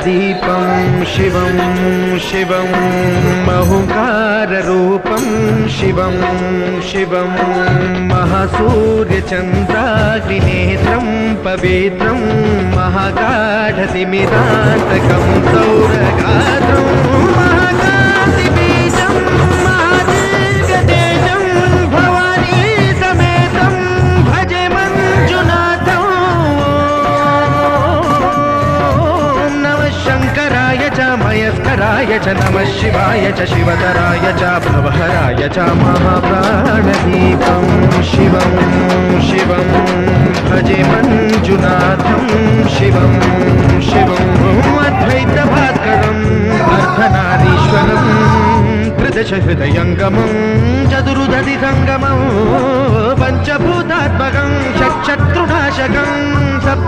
दीपं शिवं शिवं महुकाररूपं शिवं शिवं महासूर्यचन्द्राग्निनेत्रं पवित्रं महागाढतिमिरान्तकं सौरगात्रं महाकातिबीजं महादीर्घतेजं भवानी समेतं भजे मञ्जुनाथं। नमः शङ्कराय च मयस्कराय च नमः शिवाय च शिवतराय च भवहराय च महाप्राणदीपं शिवं शिवं भजे मञ्जुनाथं शिवं शिवं अद्वैतभास्करम् अर्धनारीश्वरं त्रिदशहृदयङ्गमं चतुरुदधिसङ्गमं पञ्चभूतात्मकं षट्शत्रुनाशकं सप्त